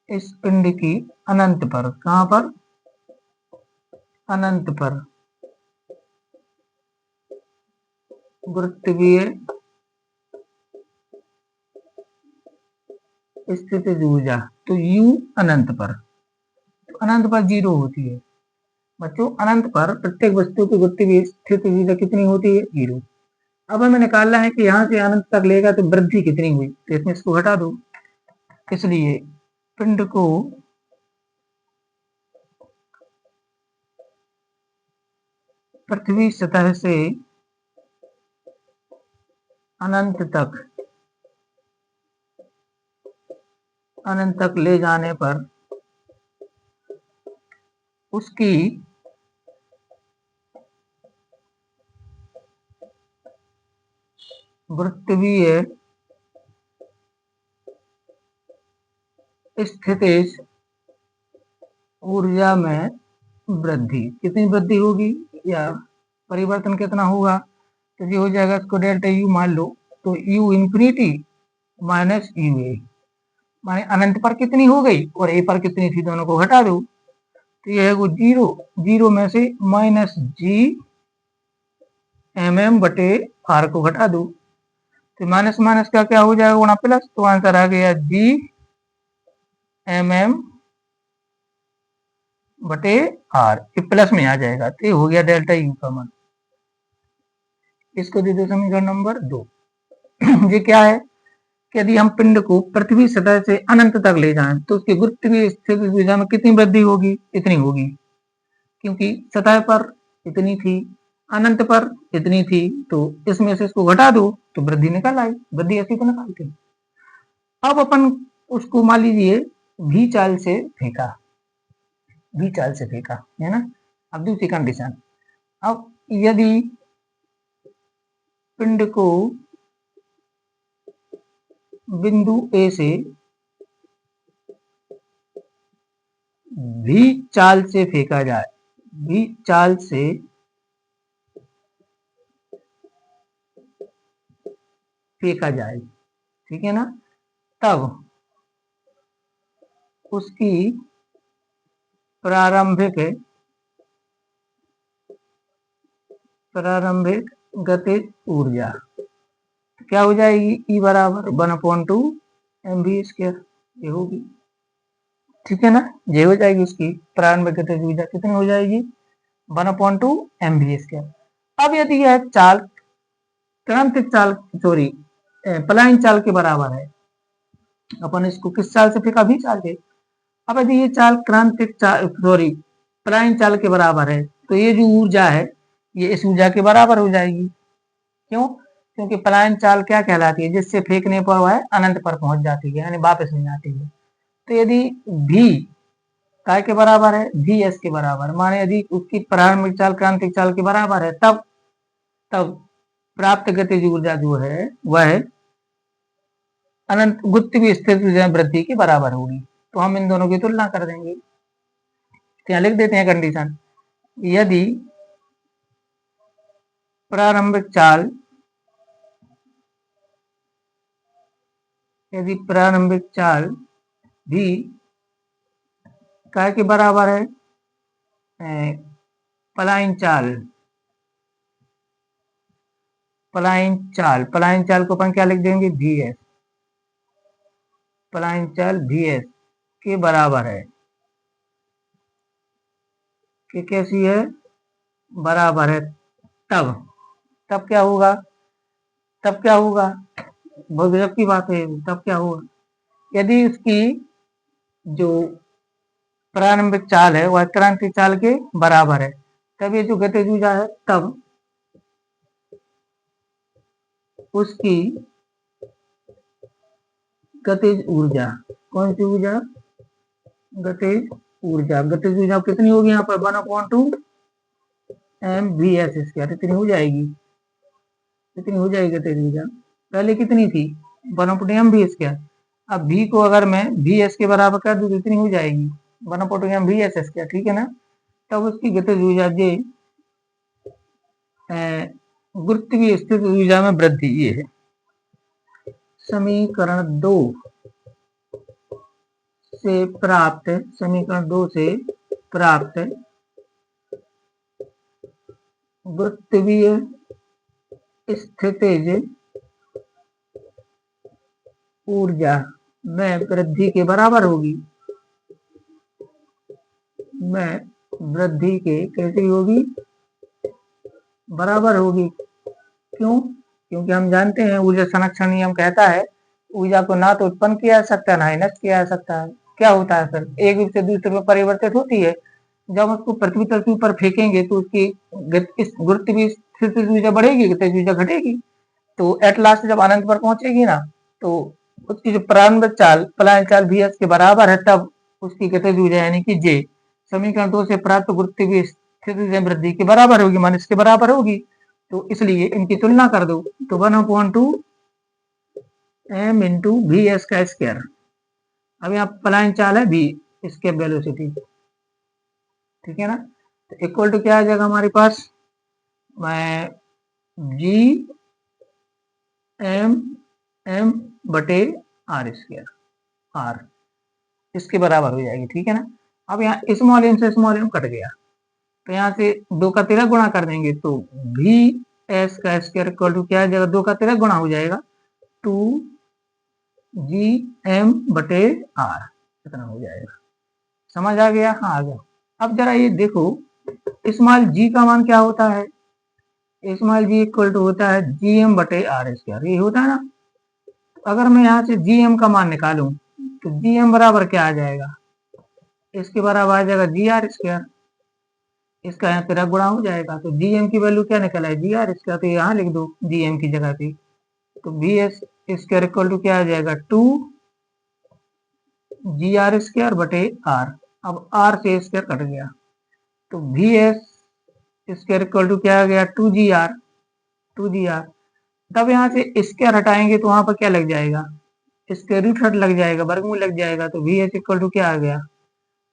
इस पिंड की अनंत पर, कहाँ पर, अनंत पर गुरुत्वीय स्थितिज ऊर्जा, तो U अनंत पर, तो अनंत पर 0 होती है बच्चों, अनंत पर प्रत्येक वस्तु की गुरुत्वीय स्थितिज ऊर्जा कितनी होती है, 0। अब हमें निकालना है कि यहाँ से अनंत तक लेगा तो वृद्धि कितनी हुई, तो इसमें इसको हटा दो, इसलिए पिंड को पृथ्वी सतह से अनंत तक ले जाने पर उसकी गुरुत्वीय स्थितिज ऊर्जा में वृद्धि, कितनी वृद्धि होगी या परिवर्तन कितना होगा, तो ये हो जाएगा, इसको डेल्टा यू मान लो, तो you infinity minus U A, माने अनंत पर कितनी हो गई और ए पर कितनी थी, दोनों को घटा दो, तो ये है वो 0, 0 में से माइनस जी एम एम बटे आर को घटा दो, तो माइनस माइनस का क्या हो जाएगा, गुणा प्लस, तो आंसर आ गया जी एम एम बटे आर, ये प्लस में आ जाएगा, तो ये हो गया डेल्टा यू का मान। इसको दे दो समीकरण नंबर 2। ये क्या है कि यदि हम पिंड को पृथ्वी सतह से अनंत तक ले जाएं तो उसकी गुरुत्वीय स्थिति ऊर्जा में कितनी वृद्धि होगी, इतनी होगी, क्योंकि सतह पर इतनी थी, अनंत पर इतनी थी, तो इसमें से इसको घटा दो तो वृद्धि निकल आई, वृद्धि ऐसी तो निकालते हैं। अब अपन उसको मान लीजिए भी चाल से फेंका, भी चाल से फेंका है ना। अब दूसरी कंडीशन, अब यदि पिंड को बिंदु ए से भी चाल से फेंका जाए, भी चाल से फेंका जाए, ठीक है ना, तब उसकी प्रारंभिक गतिज ऊर्जा क्या हो जाएगी, ई बराबर 1/2 mv², ये होगी, ठीक है ना, ये हो जाएगी उसकी प्रारंभिक गतिज ऊर्जा, कितनी हो जाएगी, 1/2 mv²। अब यदि यह चाल क्रांतिक चाल, सॉरी पलायन चाल के बराबर है, अपन इसको किस चाल से फेंका, भी चाल के, अब यदि ये चाल क्रांतिक चाल, सॉरी पलायन चाल के बराबर है, तो ये जो ऊर्जा है ये इस ऊर्जा के बराबर हो जाएगी, क्यों, क्योंकि पलायन चाल क्या कहलाती है, जिससे फेंकने पर वह अनंत पर पहुंच जाती है, यानी वापस नहीं आती है। तो यदि भी काय के बराबर है, भी एस के बराबर, माने यदि उसकी प्रारंभिक चाल क्रांतिक चाल के बराबर है, तब तब प्राप्त गतिज ऊर्जा जो है वह अनंत गुरुत्वीय स्थिति ऊर्जा वृद्धि के बराबर होगी। तो हम इन दोनों की तुलना कर देंगे, तो यहाँ लिख देते हैं कंडीशन, यदि प्रारंभिक चाल, यदि प्रारंभिक चाल भी काय के बराबर है, पलायन चाल, पलायन चाल को अपन क्या लिख देंगे, भी एस, पलायन चाल भी एस के बराबर है, कि कैसी है, बराबर है, तब तब क्या होगा, तब क्या होगा, बहुत गजब की बात है, तब क्या होगा, यदि उसकी जो प्रारंभिक चाल है वह क्रांतिक चाल के बराबर है, तब ये जो गतिज ऊर्जा है, तब उसकी गतिज ऊर्जा, कौन सी ऊर्जा, गतिज ऊर्जा, गतिज ऊर्जा कितनी होगी यहाँ पर, 1/2 एम वी एस स्क्वायर इतनी हो जाएगी, कितनी हो जाएगी तेरी ऊर्जा, पहले कितनी थी 1 एम वी स्क्वायर। अब v को अगर मैं वी एस के बराबर कर दूं तो इतनी हो जाएगी 1 एम वी एस स्क्वायर, ठीक है ना। तब उसकी गतिज ऊर्जा जे गुरुत्वीय स्थित ऊर्जा में वृद्धि, ये है समीकरण 2 से प्राप्त, समीकरण 2 से प्राप्त गुरुत्वीय स्थितिज ऊर्जा में वृद्धि के बराबर होगी, में वृद्धि के कैसी होगी, बराबर होगी। क्यों? क्योंकि हम जानते हैं ऊर्जा संरक्षण नियम कहता है ऊर्जा को ना तो उत्पन्न किया जा सकता है ना ही नष्ट किया जा सकता है। क्या होता है फिर, एक रूप से दूसरे में परिवर्तित होती है। जब हम उसको पृथ्वी तल के ऊपर फेंकेंगे तो उसकी गुरुत्वीय स्थितिज ऊर्जा बढ़ेगी, गतिज ऊर्जा घटेगी। तो एट लास्ट जब अनंत पर पहुंचेगी ना, तो उसकी जो प्रारंभिक चाल पलायन चाल वी एस के बराबर है, तब उसकी गतिज ऊर्जा यानी कि जे समीकरण 2 से प्राप्त गुरुत्वीय स्थितिज वृद्धि के बराबर होगी, मान इसके बराबर होगी। तो इसलिए इनकी तुलना कर दो, तो 1/2 एम इंटू वी एस का स्क्वायर। अब यहाँ पलायन चाल है वी, स्केप वेलोसिटी, ठीक है ना। तो इक्वल टू क्या आ जाएगा हमारे पास, जी एम एम बटे आर स्क्वायर, आर इसके बराबर हो जाएगी, ठीक है ना। अब यहाँ स्मॉल एम से स्मॉल एम कट गया, तो यहाँ से 2 का 13 गुणा कर देंगे तो वी एस का स्क्वायर इक्वल टू क्या आ जाएगा, 2 का 13 गुणा हो जाएगा 2 जी एम बटे आर, इतना हो जाएगा। समझ आ गया? हाँ आ गया। अब जरा ये देखो स्मॉल जी का मान क्या होता है, स्मॉल जी इक्वल टू होता है जी एम बटे आर स्क्वायर, ये होता है ना। अगर मैं यहाँ से जी एम का मान निकालूं तो जी एम बराबर क्या आ जाएगा, इसके बराबर आ जाएगा जी आर स्क्वायर, इसका यहाँ तेरा गुणा हो जाएगा। तो जी एम की वैल्यू क्या निकला है, जी आर स्क्वायर, तो यहाँ लिख दो जी एम की जगह पे। तो V S square equal to क्या आ जाएगा, 2 जी आर स्क्वायर बटे आर। अब आर से स्क्वायर कट गया, तो V S square equal to क्या आ गया, 2 जी आर। तब यहाँ से स्क्वायर हटाएंगे तो वहां पर क्या लग जाएगा, स्क्वायर रूट हट लग जाएगा, वर्गमूल लग जाएगा। तो वी एस इक्वल टू क्या आ गया,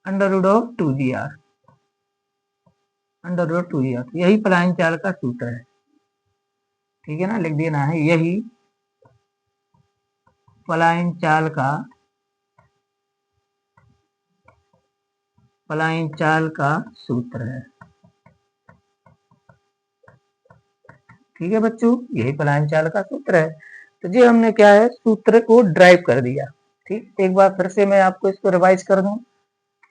under root of 2 G R, under root 2 G R. यही पलायन चाल का सूत्र है, ठीक है ना, लिख देना है, यही पलायन चाल का, पलायन चाल का सूत्र है, ठीक है बच्चों, यही पलायन चाल का सूत्र है। तो जी हमने क्या है, सूत्र को ड्राइव कर दिया। ठीक, एक बार फिर से मैं आपको इसको रिवाइज कर दूं।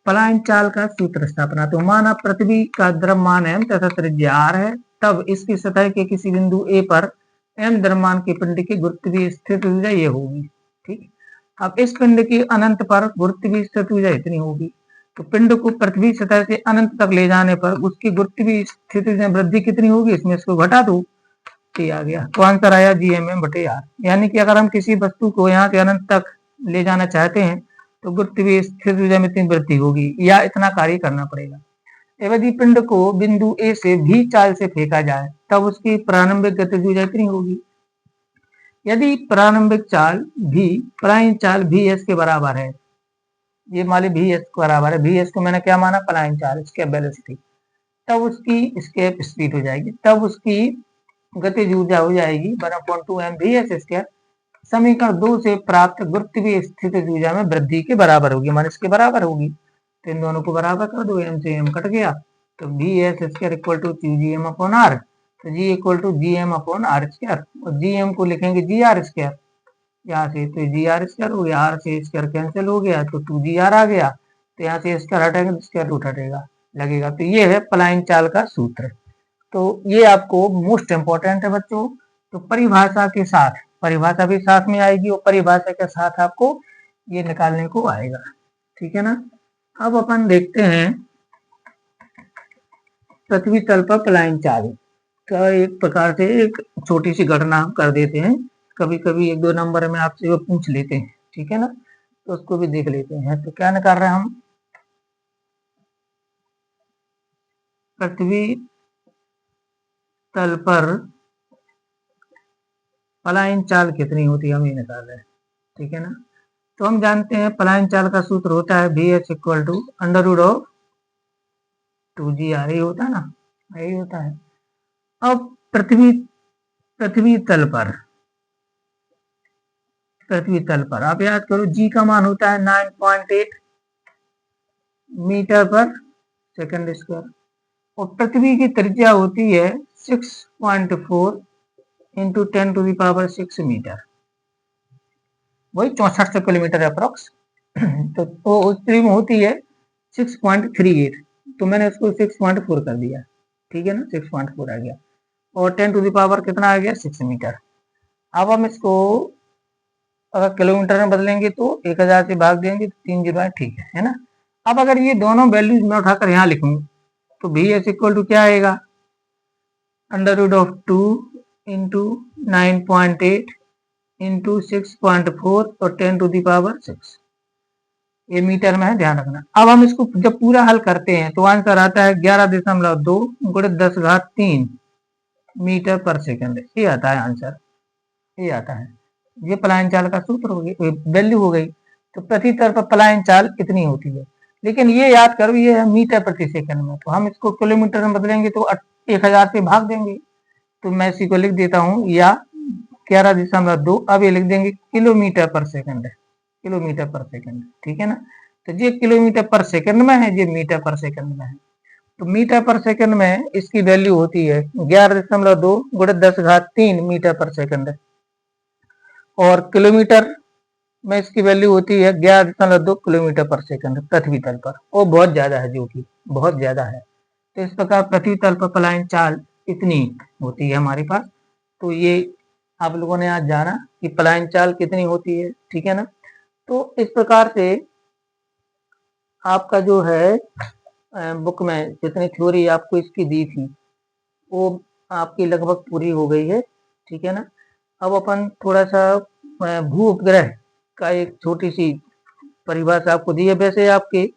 पलायन चाल का सूत्र स्थापना, तो माना पृथ्वी का द्रव्यमान m तथा त्रिज्या r है, तब इसकी सतह के किसी बिंदु A पर m द्रव्यमान के पिंड की गुरुत्वीय स्थिति ऊर्जा ये होगी। ठीक, अब इस पिंड की अनंत पर गुरुत्वीय स्थिति ऊर्जा इतनी होगी। तो पिंड को पृथ्वी सतह से अनंत तक ले जाने पर उसकी गुरुत्वीय स्थिति में वृद्धि कितनी होगी, इसमें इसको घटा दो, ये आ गया। तो आंसर आया जी एम एम बटे आर। यानी कि अगर हम किसी वस्तु को यहाँ से अनंत तक ले जाना चाहते हैं तो गुरुत्वीय स्थिति ऊर्जा में इतनी वृद्धि होगी या इतना कार्य करना पड़ेगा। यदि पिंड को बिंदु ए से भी चाल से फेंका जाए तब उसकी प्रारंभिक गतिज ऊर्जा इतनी होगी। यदि प्रारंभिक चाल भी पलायन चाल भी एस के बराबर है, ये मान ली भी एस के बराबर है, भी एस को मैंने क्या माना, पलायन चाल, स्केप वेलोसिटी, तब उसकी स्केप स्पीड हो जाएगी, तब उसकी गतिज ऊर्जा हो जाएगी 1/2 एम वी एस स्क्वायर। समीकरण 2 से प्राप्त गुरुत्वीय स्थितिज ऊर्जा में वृद्धि के बराबर होगी, मान इसके बराबर होगी। तो इन दोनों को बराबर कर दो, एम से एम कट गया, तो V S square equal to G M upon R, तो G equal to G M upon R square, और जी एम को लिखेंगे जी आर स्क्वायर, यहाँ से तो जी आर स्क्वायर हो गया, आर से स्क्वायर कैंसिल हो गया तो 2 जी आर आ गया, तो यहाँ से स्क्वायर हटेगा तो स्क्वायर रूट हटेगा लगेगा। तो ये है पलायन चाल का सूत्र। तो ये आपको मोस्ट इंपॉर्टेंट है बच्चों। तो परिभाषा के साथ, परिभाषा भी साथ में आएगी और परिभाषा के साथ आपको ये निकालने को आएगा, ठीक है ना। अब अपन देखते हैं पृथ्वी तल पर पलायन चाल का एक प्रकार से एक छोटी सी घटना हम कर देते हैं। कभी कभी 1-2 नंबर में आपसे वो पूछ लेते हैं, ठीक है ना, तो उसको भी देख लेते हैं। तो क्या निकाल रहे हैं हम, पृथ्वी तल पर पलायन चाल कितनी होती है, हम ये निकाल रहे हैं। ठीक है ना। तो हम जानते हैं पलायन चाल का सूत्र होता है VH इक्वल टू √2GR, यही होता है ना, यही होता है। अब पृथ्वी तल पर आप याद करो जी का मान होता है 9.8 मीटर पर सेकंड स्क्वायर, और पृथ्वी की त्रिज्या होती है 6.4 इंटू 10⁶ मीटर, वही 6400 किलोमीटर अप्रोक्स। तो उत्तरी में होती है 6.38, तो मैंने उसको 6.4 कर दिया। ठीक है ना, 6.4 आ गया, और 10⁻ कितना आ गया 6 मीटर। अब हम इसको अगर किलोमीटर में बदलेंगे तो 1000 से भाग देंगे तो 3 जीरो, ठीक है ना। अब अगर ये दोनों वैल्यूज मैं उठाकर यहाँ लिखूं तो VH इक्वल टू क्या आएगा, √2 इंटू 9.8 इंटू 6.4 और 10⁻6, ये मीटर में है, ध्यान रखना। अब हम इसको जब पूरा हल करते हैं तो आंसर आता है 11.2 × 10⁻³ मीटर पर सेकंड, ये आता है आंसर, ये आता है। ये पलायन चाल का सूत्र हो गई, वैल्यू हो गई। तो प्रति तल पर पलायन चाल इतनी होती है, लेकिन ये याद करो ये है मीटर प्रति सेकंड में, तो हम इसको किलोमीटर में बदलेंगे तो 1000 से भाग देंगे। तो मैं इसी को लिख देता हूँ, या 11.2, अब ये लिख देंगे किलोमीटर पर सेकंड, किलोमीटर पर सेकंड। ठीक है ना, तो ये किलोमीटर पर सेकंड में है, ये मीटर पर सेकंड में है। तो मीटर पर सेकंड में इसकी वैल्यू होती है 11.2 × 10⁻³ मीटर पर सेकंड, और किलोमीटर में इसकी वैल्यू होती है 11.2 किलोमीटर पर सेकंड पृथ्वी तल पर, वो बहुत ज्यादा है, जो कि बहुत ज्यादा है। तो इस प्रकार पृथ्वी तल पर पलायन चाल इतनी होती है हमारे पास। तो ये आप लोगों ने आज जाना कि पलायन चाल कितनी होती है। ठीक है ना, तो इस प्रकार से आपका जो है बुक में जितनी थ्योरी आपको इसकी दी थी वो आपकी लगभग पूरी हो गई है। ठीक है ना, अब अपन थोड़ा सा भू उपग्रह का एक छोटी सी परिभाषा आपको दी है। वैसे आपके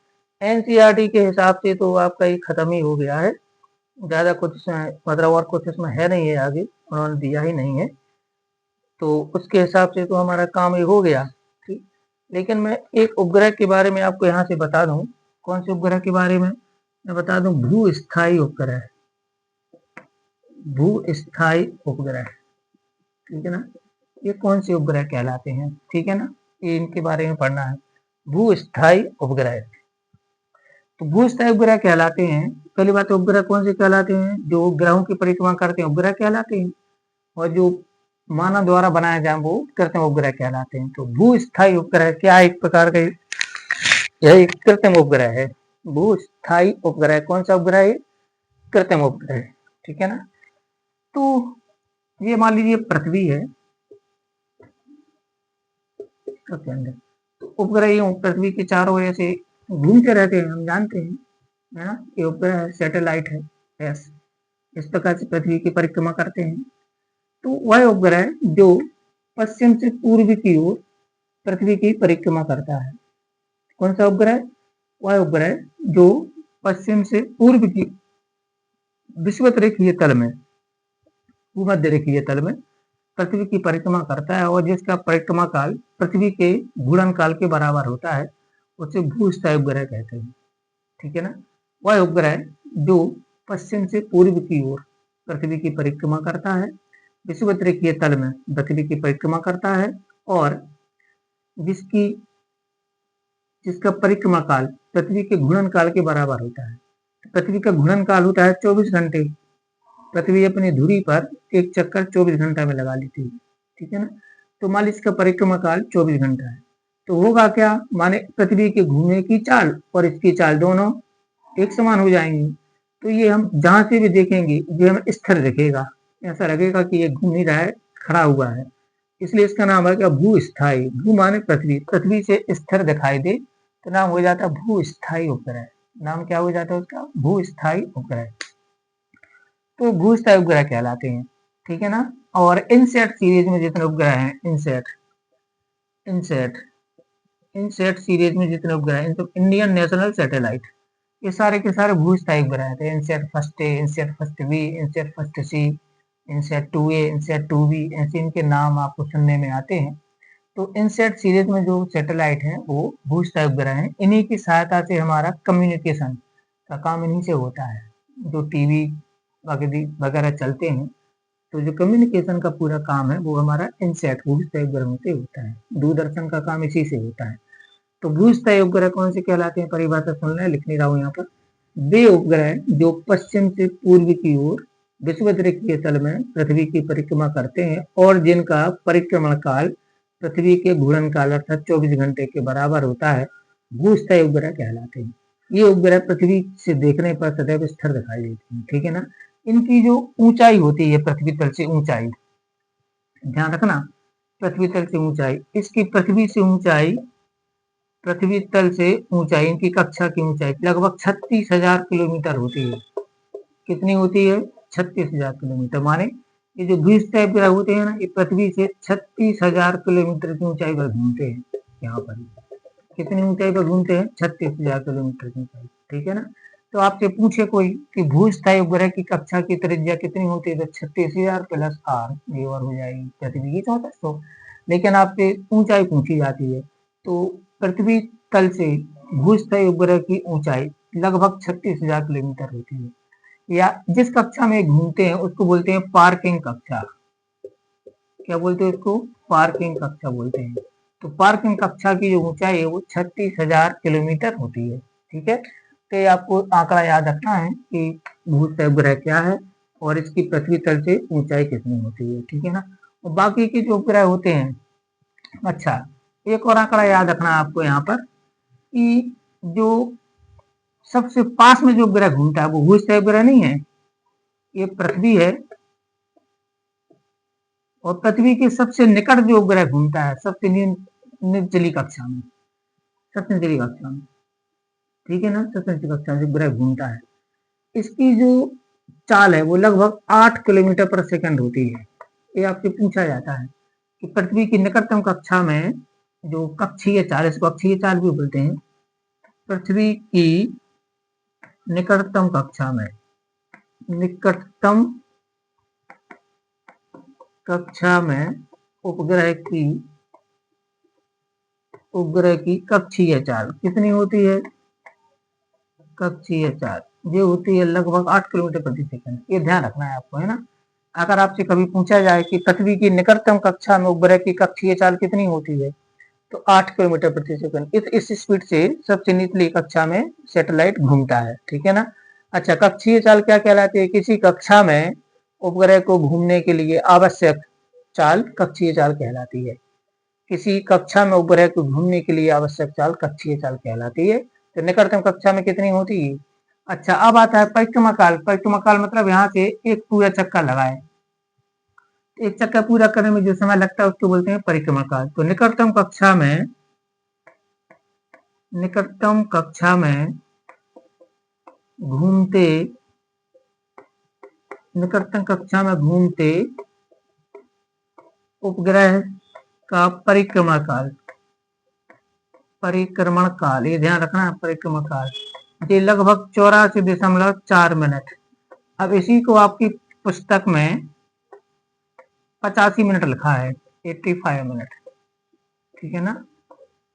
एनसीईआरटी के हिसाब से तो आपका ये खत्म ही हो गया है, ज्यादा कुछ मतलब और कुछ इसमें है नहीं है, आगे उन्होंने दिया ही नहीं है, तो उसके हिसाब से तो हमारा काम ये हो गया। ठीक, लेकिन मैं एक उपग्रह के बारे में आपको यहाँ से बता दूं। कौन से उपग्रह के बारे में मैं बता दूं, भूस्थायी उपग्रह, भूस्थायी उपग्रह। ठीक है ना, ये कौन से उपग्रह कहलाते हैं, ठीक है ना, ये इनके बारे में पढ़ना है। भूस्थायी उपग्रह, तो भूस्थायी उपग्रह कहलाते हैं, पहली बात उपग्रह कौन से कहलाते हैं, जो ग्रहों की परिक्रमा करते हैं उपग्रह कहलाते हैं, और जो मानव द्वारा बनाए जाए वो कृत्रिम उपग्रह कहलाते हैं। तो भूस्थायी उपग्रह क्या एक प्रकार का यह एक कृत्रिम उपग्रह है। भूस्थायी उपग्रह कौन सा उपग्रह है, कृत्रिम उपग्रह। ठीक है ना, तो ये मान लीजिए पृथ्वी है, तो उपग्रह ये पृथ्वी के चारों ओर ऐसे घूमते रहते हैं, हम जानते हैं, है ना, ये उपग्रह है, सैटेलाइट है, यस, इस प्रकार से पृथ्वी की परिक्रमा करते हैं। तो वह उपग्रह जो पश्चिम से पूर्व की ओर पृथ्वी की परिक्रमा करता है, कौन सा उपग्रह, वह उपग्रह जो पश्चिम से पूर्व की विषुवत रेखीय तल में, भूमध्य रेखीय तल में पृथ्वी की परिक्रमा करता है, और जिसका परिक्रमा काल पृथ्वी के घूर्णन काल के बराबर होता है, उसे भूस्थायी उपग्रह कहते हैं। ठीक है ना, वह उपग्रह जो पश्चिम से पूर्व की ओर पृथ्वी की परिक्रमा करता है, विषुवत रेखीय तल में पृथ्वी की परिक्रमा करता है, और जिसका परिक्रमा काल पृथ्वी के घूर्णन काल के बराबर होता है। पृथ्वी का घूर्णन काल होता है 24 घंटे, पृथ्वी अपनी धुरी पर एक चक्कर 24 घंटा में लगा लेती है। ठीक है ना, तो मान लीजिए इसका परिक्रमा काल 24 घंटा है, तो होगा क्या, माने पृथ्वी के घूमने की चाल और इसकी चाल दोनों एक समान हो जाएंगी। तो ये हम जहां से भी देखेंगे ये हमें स्थिर दिखेगा, ऐसा लगेगा कि ये घूम ही रहा है, खड़ा हुआ है, इसलिए इसका नाम है क्या, भूस्थायी। भू माने पृथ्वी, पृथ्वी से स्थिर दिखाई दे तो नाम हो जाता है भूस्थायी उपग्रह। नाम क्या हो जाता है उसका, भूस्थायी उपग्रह। तो भूस्थायी उपग्रह कहलाते हैं। ठीक है ना, और इनसेट सीरीज में जितने उपग्रह हैं, इनसेट सीरीज में जितने उपग्रह हैं, तो इंडियन नेशनल सैटेलाइट, ये सारे के सारे भूस्थायी उपग्रह थे। INSAT first A, INSAT first B, INSAT first C, INSAT 2A, INSAT 2B, ऐसे इनके नाम आपको सुनने में आते हैं। तो इनसेट सीरीज में जो सैटेलाइट हैं वो भूस्तर उपग्रह हैं। इन्हीं की सहायता से हमारा कम्युनिकेशन का काम इन्हीं से होता है। जो टीवी वगैरह चलते हैं, तो जो कम्युनिकेशन का पूरा काम है वो हमारा इनसेट भूस्तर उपग्रहों से होता है। दूरदर्शन का काम इसी से होता है। तो भूस्तर उपग्रह कौन से कहलाते हैं, परिभाषा सुन लें, लिख नहीं रहा हूँ यहाँ पर। वे उपग्रह जो पश्चिम से पूर्व की ओर विषुवत के तल में पृथ्वी की परिक्रमा करते हैं और जिनका परिक्रमण काल पृथ्वी के घूर्णन काल अर्थात 24 घंटे के बराबर होता है, भूस्तर उपग्रह कहलाते हैं। ये उपग्रह पृथ्वी से देखने पर सदैव स्थिर दिखाई देते हैं, ठीक है ना। इनकी जो ऊंचाई होती है पृथ्वी तल से ऊंचाई, ध्यान रखना, पृथ्वी तल से ऊंचाई, इसकी पृथ्वी से ऊंचाई, पृथ्वी तल से ऊंचाई, इनकी कक्षा की ऊंचाई लगभग 36,000 किलोमीटर होती है। कितनी होती है, 36,000 किलोमीटर। माने ये जो भूस्तर उपग्रह होते हैं ना, ये पृथ्वी से 36,000 किलोमीटर की ऊंचाई पर घूमते हैं। यहाँ पर कितनी ऊंचाई पर घूमते हैं, 36,000 किलोमीटर की ऊंचाई, ठीक है ना। तो आपसे पूछे कोई कि भूस्तर उपग्रह की कक्षा की त्रिज्या कितनी होती है, तो 36,000 प्लस आर, ये और हो जाएगी पृथ्वी की 6400। लेकिन आपसे ऊंचाई पूछी जाती है, तो पृथ्वी तल से भूस्तर उपग्रह की ऊंचाई लगभग 36,000 किलोमीटर होती है। या जिस कक्षा में घूमते हैं उसको बोलते हैं पार्किंग कक्षा। क्या बोलते हैं उसको, पार्किंग कक्षा बोलते हैं। तो पार्किंग कक्षा की जो ऊंचाई है वो 36,000 किलोमीटर होती है, ठीक है। तो ये आपको आंकड़ा याद रखना है कि भूस्तर उपग्रह क्या है और इसकी पृथ्वी तल से ऊंचाई कितनी होती है, ठीक है ना। और बाकी के जो उपग्रह होते हैं, अच्छा, एक और आंकड़ा याद रखना है आपको यहाँ पर कि जो सबसे पास में जो उपग्रह घूमता है वो भूस्तर उपग्रह नहीं है, ये पृथ्वी है। और पृथ्वी के सबसे निकट जो उपग्रह घूमता है सबसे निचली कक्षा में, सबसे निचली कक्षा में, ठीक है ना, सबसे निचली कक्षा में जो उपग्रह घूमता है, इसकी जो चाल है वो लगभग 8 किलोमीटर पर सेकंड होती है। ये आपसे पूछा जाता है कि पृथ्वी की निकटतम कक्षा में जो कक्षीय चाल, इसको कक्षीय चाल भी बोलते हैं, पृथ्वी की निकटतम कक्षा में, निकटतम कक्षा में उपग्रह की कक्षीय चाल कितनी होती है, कक्षीय चाल ये होती है लगभग 8 किलोमीटर प्रति सेकंड। ये ध्यान रखना है आपको, है ना। अगर आपसे कभी पूछा जाए कि पृथ्वी की निकटतम कक्षा में उपग्रह की कक्षीय चाल कितनी होती है, तो 8 किलोमीटर प्रति सेकंड। इस स्पीड से सबसे निचली कक्षा में सैटेलाइट घूमता है, ठीक है ना। अच्छा, कक्षीय चाल क्या कहलाती है, किसी कक्षा में उपग्रह को घूमने के लिए आवश्यक चाल कक्षीय चाल कहलाती है। किसी कक्षा में उपग्रह को घूमने के लिए आवश्यक चाल कक्षीय चाल कहलाती है। तो निकटतम कक्षा में कितनी होती है। अच्छा, अब आता है परिक्रमा काल। परिक्रमा काल मतलब यहाँ से एक पूरा चक्कर लगाए, एक चक्कर पूरा करने में जो समय लगता है उसको बोलते हैं परिक्रमा काल। तो निकटतम कक्षा में घूमते निकटतम कक्षा में घूमते उपग्रह का परिक्रमण काल, ये ध्यान रखना है, परिक्रमण काल ये लगभग 84.4 मिनट। अब इसी को आपकी पुस्तक में 85 मिनट लिखा है, 85 मिनट, ठीक है ना,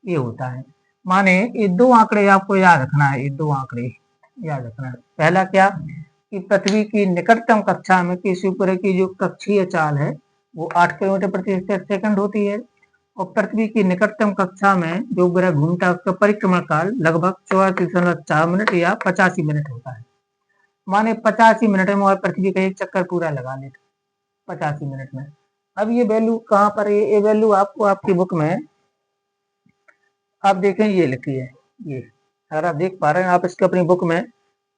ये होता है। माने ये दो आंकड़े आपको याद रखना है, ये दो आंकड़े याद रखना है। पहला क्या कि पृथ्वी की निकटतम कक्षा में किसी उपग्रह की जो कक्षीय चाल है वो 8 किलोमीटर प्रति सेकंड होती है, और पृथ्वी की निकटतम कक्षा में जो उपग्रह घूमता है उसका परिक्रमण काल लगभग 84.4 मिनट या 85 मिनट होता है। माने 85 मिनट में और पृथ्वी का एक चक्कर पूरा लगा लेते 85 मिनट में। अब ये वैल्यू कहाँ पर है, ये वैल्यू आपको आपकी बुक में आप देखें ये लिखी है, ये अगर आप देख पा रहे हैं आप इसके अपनी बुक में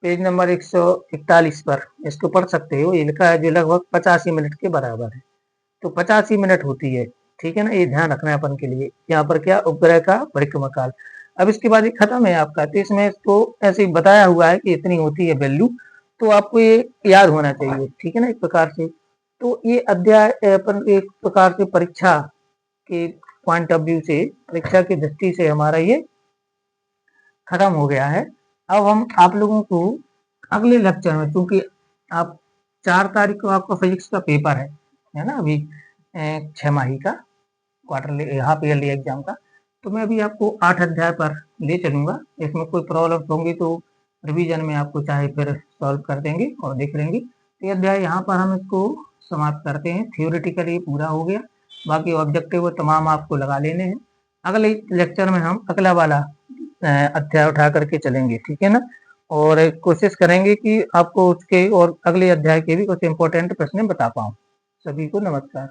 पेज नंबर 141 पर इसको पढ़ सकते हो। ये लिखा है जो लगभग 85 मिनट के बराबर है। तो 85 मिनट होती है, ठीक है ना, ये ध्यान रखना है अपन के लिए। यहाँ पर क्या, उपग्रह का परिक्रमा काल। अब इसके बाद ये खत्म है आपका, तो इसमें इसको ऐसे ही बताया हुआ है कि इतनी होती है वैल्यू, तो आपको ये याद होना चाहिए, ठीक है ना, एक प्रकार से। तो ये अध्याय अपन एक प्रकार से परीक्षा के पॉइंट ऑफ व्यू से, परीक्षा की दृष्टि से हमारा ये खत्म हो गया है। अब हम आप लोगों को अगले लेक्चर में, क्योंकि आप 4 तारीख को आपका फिजिक्स का पेपर है ना, अभी 6 माही का क्वार्टरली हाफ ईयरली एग्जाम का। तो मैं अभी आपको 8 अध्याय पर ले चलूंगा, इसमें कोई प्रॉब्लम होंगी तो रिवीजन में आपको चाहे फिर सॉल्व कर देंगे और देख लेंगे। तो ये अध्याय यहाँ पर हम इसको समाप्त करते हैं। थियोरिटिकली पूरा हो गया, बाकी ऑब्जेक्टिव तमाम आपको लगा लेने हैं। अगले लेक्चर में हम अगला वाला अध्याय उठा करके चलेंगे, ठीक है ना। और कोशिश करेंगे कि आपको उसके और अगले अध्याय के भी कुछ इंपॉर्टेंट प्रश्न बता पाऊँ। सभी को नमस्कार।